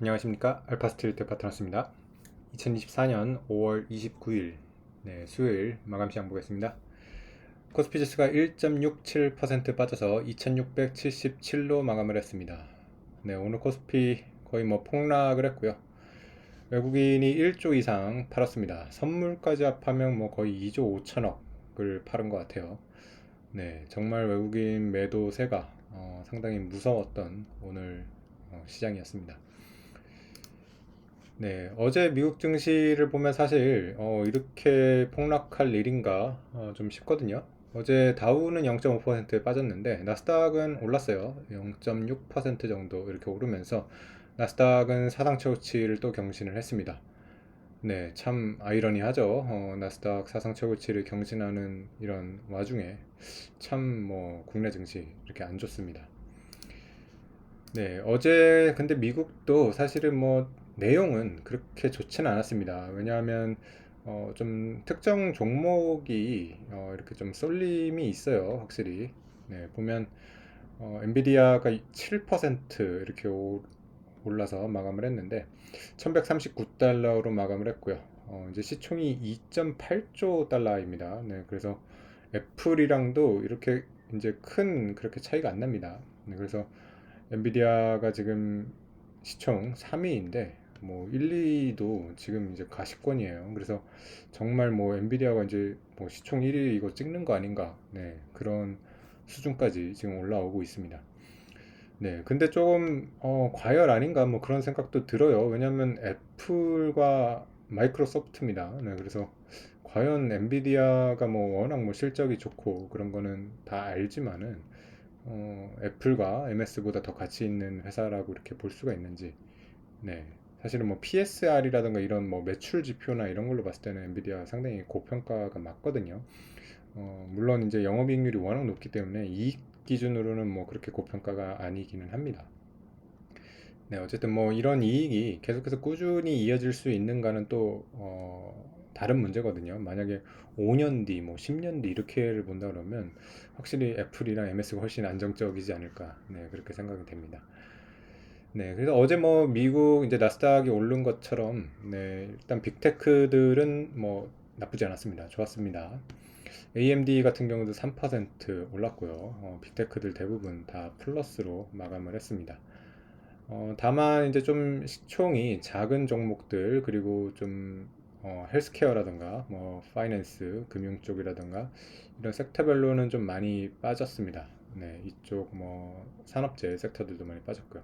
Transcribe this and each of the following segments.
안녕하십니까, 알파스트리트 파트너스입니다. 2024년 5월 29일 수요일 마감 시장 보겠습니다. 코스피 지수가 1.67% 빠져서 2677로 마감을 했습니다. 오늘 코스피 거의 폭락을 했고요. 외국인이 1조 이상 팔았습니다. 선물까지 합하면 거의 2조 5천억을 팔은 것 같아요. 정말 외국인 매도세가 상당히 무서웠던 오늘 시장이었습니다. 어제 미국 증시를 보면 사실 이렇게 폭락할 일인가 좀 싶거든요. 어제 다우는 0.5% 빠졌는데 나스닥은 올랐어요. 0.6% 정도 이렇게 오르면서 나스닥은 사상 최고치를 또 경신을 했습니다. 참 아이러니하죠. 나스닥 사상 최고치를 경신하는 이런 와중에 참 국내 증시 이렇게 안 좋습니다. 어제 근데 미국도 사실은 내용은 그렇게 좋지는 않았습니다. 왜냐하면 좀 특정 종목이 이렇게 좀 쏠림이 있어요, 확실히. 보면 엔비디아가 7% 이렇게 올라서 마감을 했는데 1139달러로 마감을 했고요. 이제 시총이 2.8조 달러입니다. 그래서 애플이랑도 이렇게 이제 큰 그렇게 차이가 안 납니다. 그래서 엔비디아가 지금 시총 3위인데 1, 2도 지금 이제 가시권이에요. 그래서 정말 엔비디아가 이제 시총 1위 이거 찍는 거 아닌가? 그런 수준까지 지금 올라오고 있습니다. 근데 조금 과열 아닌가 그런 생각도 들어요. 왜냐하면 애플과 마이크로소프트입니다. 그래서 과연 엔비디아가 워낙 실적이 좋고 그런 거는 다 알지만은 애플과 MS보다 더 가치 있는 회사라고 이렇게 볼 수가 있는지. 사실은 PSR이라든가 이런 매출 지표나 이런 걸로 봤을 때는 엔비디아 상당히 고평가가 맞거든요. 물론 이제 영업이익률이 워낙 높기 때문에 이익 기준으로는 그렇게 고평가가 아니기는 합니다. 어쨌든 이런 이익이 계속해서 꾸준히 이어질 수 있는가는 또 다른 문제거든요. 만약에 5년 뒤, 10년 뒤 이렇게를 본다 그러면 확실히 애플이랑 MS가 훨씬 안정적이지 않을까, 그렇게 생각이 됩니다. 그래서 어제 미국 이제 나스닥이 오른 것처럼 일단 빅테크들은 나쁘지 않았습니다. 좋았습니다. AMD 같은 경우도 3% 올랐고요. 빅테크들 대부분 다 플러스로 마감을 했습니다. 다만 이제 좀 시총이 작은 종목들 그리고 좀 헬스케어라든가 파이낸스 금융 쪽이라든가 이런 섹터별로는 좀 많이 빠졌습니다. 이쪽 산업재 섹터들도 많이 빠졌고요.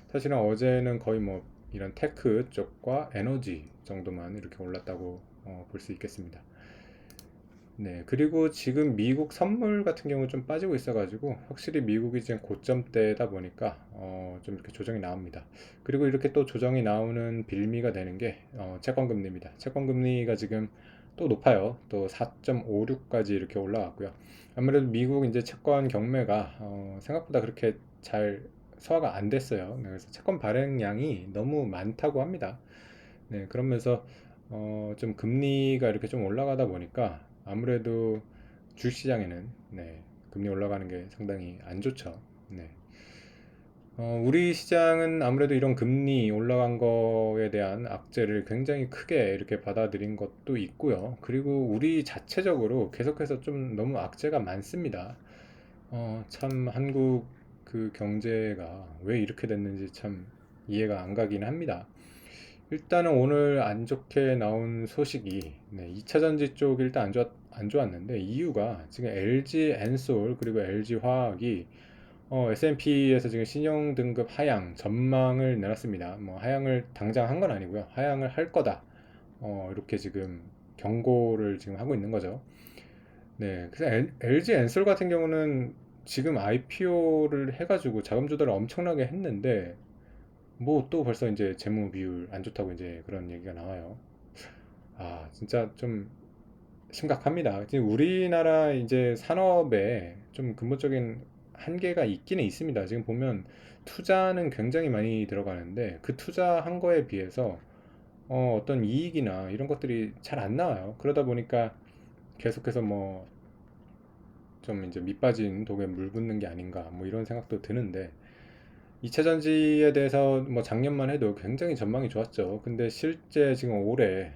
사실은 어제는 거의 이런 테크 쪽과 에너지 정도만 이렇게 올랐다고 볼 수 있겠습니다. 그리고 지금 미국 선물 같은 경우 좀 빠지고 있어가지고 확실히 미국이 지금 고점대다 보니까 좀 이렇게 조정이 나옵니다. 그리고 이렇게 또 조정이 나오는 빌미가 되는 게 채권금리입니다. 채권금리가 지금 또 높아요. 또 4.56까지 이렇게 올라왔고요. 아무래도 미국 이제 채권 경매가 생각보다 그렇게 잘 소화가 안 됐어요. 그래서 채권 발행량이 너무 많다고 합니다. 그러면서 좀 금리가 이렇게 좀 올라가다 보니까 아무래도 주식시장에는 금리 올라가는 게 상당히 안 좋죠. 우리 시장은 아무래도 이런 금리 올라간 거에 대한 악재를 굉장히 크게 이렇게 받아들인 것도 있고요. 그리고 우리 자체적으로 계속해서 좀 너무 악재가 많습니다. 참 한국 그 경제가 왜 이렇게 됐는지 참 이해가 안 가긴 합니다. 일단은 오늘 안 좋게 나온 소식이 2차전지 쪽 일단 안 좋았는데 이유가 지금 LG 엔솔 그리고 LG 화학이 S&P에서 지금 신용 등급 하향 전망을 내놨습니다. 하향을 당장 한 건 아니고요. 하향을 할 거다. 이렇게 지금 경고를 지금 하고 있는 거죠. 그래서 LG 엔솔 같은 경우는 지금 IPO를 해가지고 자금 조달을 엄청나게 했는데 또 벌써 이제 재무 비율 안 좋다고 이제 그런 얘기가 나와요. 아, 진짜 좀 심각합니다. 지금 우리나라 이제 산업에 좀 근본적인 한계가 있기는 있습니다. 지금 보면 투자는 굉장히 많이 들어가는데 그 투자한 거에 비해서 어떤 이익이나 이런 것들이 잘 안 나와요. 그러다 보니까 계속해서 좀 이제 밑 빠진 독에 물 붓는 게 아닌가 이런 생각도 드는데 2차 전지에 대해서 뭐 작년만 해도 굉장히 전망이 좋았죠. 근데 실제 지금 올해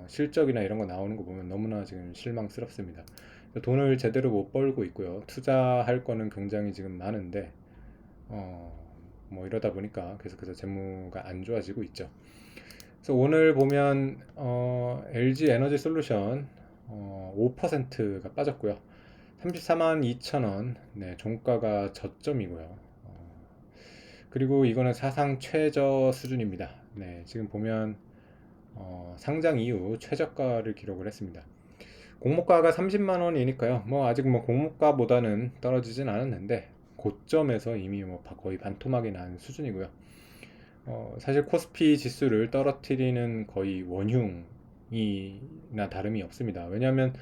실적이나 이런 거 나오는 거 보면 너무나 지금 실망스럽습니다. 돈을 제대로 못 벌고 있고요. 투자할 거는 굉장히 지금 많은데 어, 뭐 이러다 보니까 계속해서 재무가 안 좋아지고 있죠. 그래서 오늘 보면 LG 에너지 솔루션 5%가 빠졌고요. 34만 2천 원, 네, 종가가 저점이고요. 그리고 이거는 사상 최저 수준입니다. 네, 지금 보면 상장 이후 최저가를 기록을 했습니다. 공모가가 30만 원이니까요. 뭐 아직 뭐 공모가보다는 떨어지진 않았는데 고점에서 이미 뭐 거의 반토막이 난 수준이고요. 사실 코스피 지수를 떨어뜨리는 거의 원흉이나 다름이 없습니다. 왜냐하면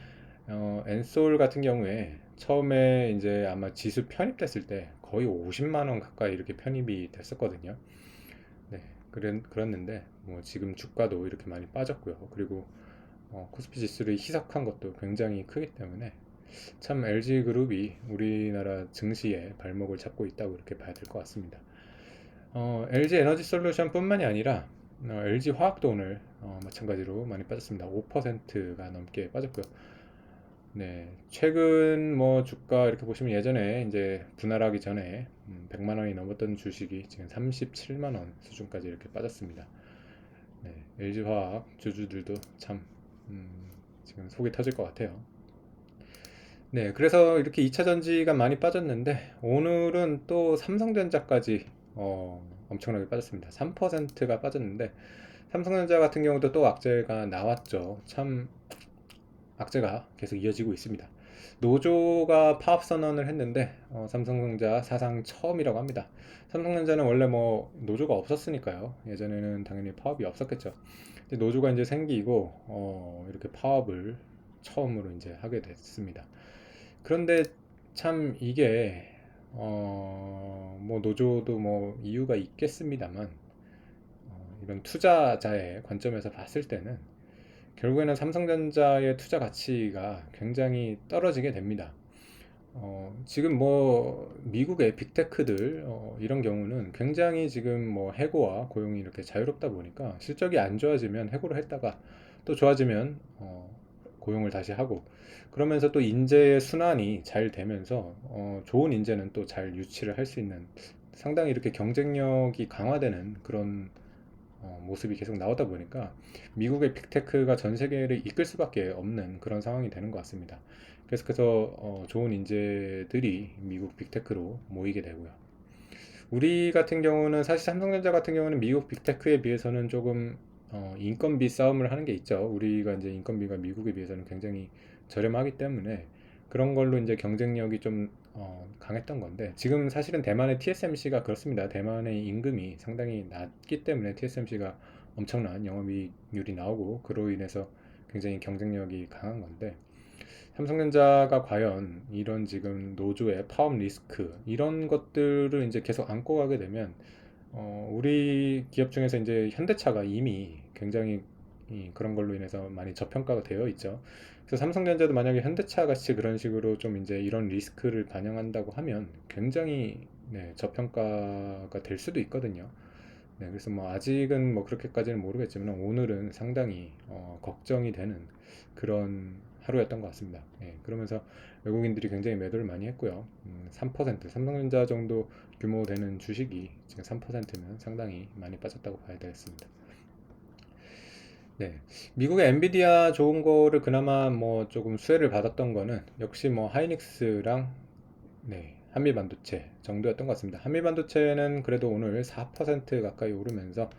엔솔 같은 경우에 처음에 이제 아마 지수 편입됐을 때 거의 50만 원 가까이 이렇게 편입이 됐었거든요. 네, 그랬는데 뭐 지금 주가도 이렇게 많이 빠졌고요. 그리고 코스피 지수를 희석한 것도 굉장히 크기 때문에 참 LG그룹이 우리나라 증시에 발목을 잡고 있다고 이렇게 봐야 될 것 같습니다. LG 에너지 솔루션 뿐만이 아니라 LG 화학도 오늘 마찬가지로 많이 빠졌습니다. 5%가 넘게 빠졌고요. 네, 최근 뭐 주가 이렇게 보시면 예전에 이제 분할하기 전에 100만 원이 넘었던 주식이 지금 37만 원 수준까지 이렇게 빠졌습니다. 네, LG 화학 주주들도 참 지금 속이 터질 것 같아요. 네, 그래서 이렇게 2차 전지가 많이 빠졌는데 오늘은 또 삼성전자까지 엄청나게 빠졌습니다. 3%가 빠졌는데 삼성전자 같은 경우도 또 악재가 나왔죠. 참 악재가 계속 이어지고 있습니다. 노조가 파업 선언을 했는데 삼성전자 사상 처음이라고 합니다. 삼성전자는 원래 뭐 노조가 없었으니까요. 예전에는 당연히 파업이 없었겠죠. 근데 노조가 이제 생기고 이렇게 파업을 처음으로 이제 하게 됐습니다. 그런데 참 이게 뭐 노조도 뭐 이유가 있겠습니다만 이런 투자자의 관점에서 봤을 때는 결국에는 삼성전자의 투자 가치가 굉장히 떨어지게 됩니다. 지금 뭐 미국의 빅테크들 이런 경우는 굉장히 지금 뭐 해고와 고용이 이렇게 자유롭다 보니까 실적이 안 좋아지면 해고를 했다가 또 좋아지면 고용을 다시 하고 그러면서 또 인재의 순환이 잘 되면서 좋은 인재는 또 잘 유치를 할 수 있는 상당히 이렇게 경쟁력이 강화되는 그런 모습이 계속 나오다 보니까 미국의 빅테크가 전 세계를 이끌 수밖에 없는 그런 상황이 되는 것 같습니다. 그래서 좋은 인재들이 미국 빅테크로 모이게 되고요. 우리 같은 경우는 사실 삼성전자 같은 경우는 미국 빅테크에 비해서는 조금 인건비 싸움을 하는 게 있죠. 우리가 이제 인건비가 미국에 비해서는 굉장히 저렴하기 때문에 그런 걸로 이제 경쟁력이 좀 강했던 건데 지금 사실은 대만의 TSMC가 그렇습니다. 대만의 임금이 상당히 낮기 때문에 TSMC가 엄청난 영업이익률이 나오고 그로 인해서 굉장히 경쟁력이 강한 건데 삼성전자가 과연 이런 지금 노조의 파업 리스크 이런 것들을 이제 계속 안고 가게 되면 우리 기업 중에서 이제 현대차가 이미 굉장히 그런 걸로 인해서 많이 저평가가 되어 있죠. 그래서 삼성전자도 만약에 현대차 같이 그런 식으로 좀 이제 이런 리스크를 반영한다고 하면 굉장히 네, 저평가가 될 수도 있거든요. 네, 그래서 뭐 아직은 뭐 그렇게까지는 모르겠지만 오늘은 상당히 걱정이 되는 그런 하루였던 것 같습니다. 예, 그러면서 외국인들이 굉장히 매도를 많이 했고요. 3% 삼성전자 정도 규모 되는 주식이 지금 3%면 상당히 많이 빠졌다고 봐야 되겠습니다. 네, 미국의 엔비디아 좋은 거를 그나마 뭐 조금 수혜를 받았던 거는 역시 뭐 하이닉스랑 네, 한미반도체 정도였던 것 같습니다. 한미반도체는 그래도 오늘 4% 가까이 오르면서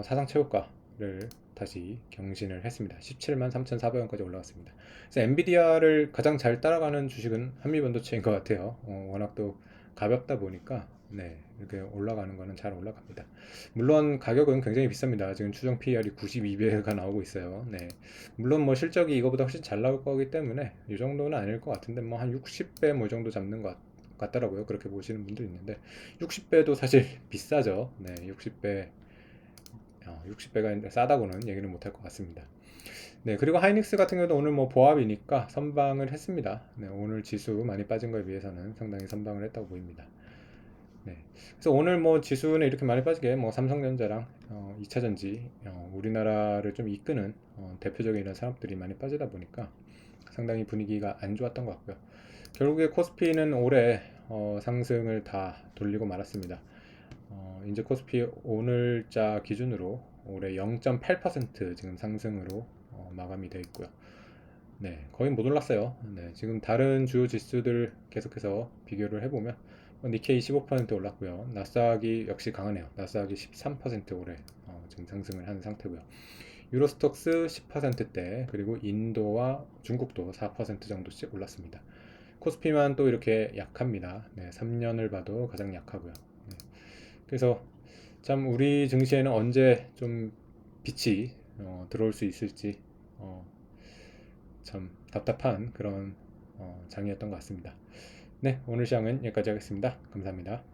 사상 최고가를 다시 경신을 했습니다. 17만 3,400원까지 올라갔습니다. 그래서 엔비디아를 가장 잘 따라가는 주식은 한미반도체인 것 같아요. 워낙 또 가볍다 보니까 네, 이렇게 올라가는 거는 잘 올라갑니다. 물론 가격은 굉장히 비쌉니다. 지금 추정 PER이 92배가 나오고 있어요. 네, 물론 뭐 실적이 이거보다 훨씬 잘 나올 거기 때문에 이 정도는 아닐 것 같은데 뭐 한 60배 뭐 이 정도 잡는 것 같더라고요. 그렇게 보시는 분들 있는데 60배도 사실 비싸죠. 네, 60배 60배가 싸다고는 얘기는 못할 것 같습니다. 네, 그리고 하이닉스 같은 경우도 오늘 뭐 보합이니까 선방을 했습니다. 네, 오늘 지수 많이 빠진 거에 비해서는 상당히 선방을 했다고 보입니다. 네. 그래서 오늘 뭐 지수는 이렇게 많이 빠지게 뭐 삼성전자랑 2차전지 우리나라를 좀 이끄는 대표적인 이런 산업들이 많이 빠지다 보니까 상당히 분위기가 안 좋았던 것 같고요. 결국에 코스피는 올해 상승을 다 돌리고 말았습니다. 이제 코스피 오늘자 기준으로 올해 0.8% 지금 상승으로 마감이 되어 있고요. 네, 거의 못 올랐어요. 네, 지금 다른 주요 지수들 계속해서 비교를 해보면 니케이 15% 올랐고요. 나스닥이 역시 강하네요. 나스닥이 13% 올해 지금 상승을 한 상태고요. 유로스톡스 10%대, 그리고 인도와 중국도 4% 정도씩 올랐습니다. 코스피만 또 이렇게 약합니다. 네, 3년을 봐도 가장 약하고요. 네, 그래서 참 우리 증시에는 언제 좀 빛이 들어올 수 있을지 어, 참 답답한 그런 장이었던 것 같습니다. 네, 오늘 시황은 여기까지 하겠습니다. 감사합니다.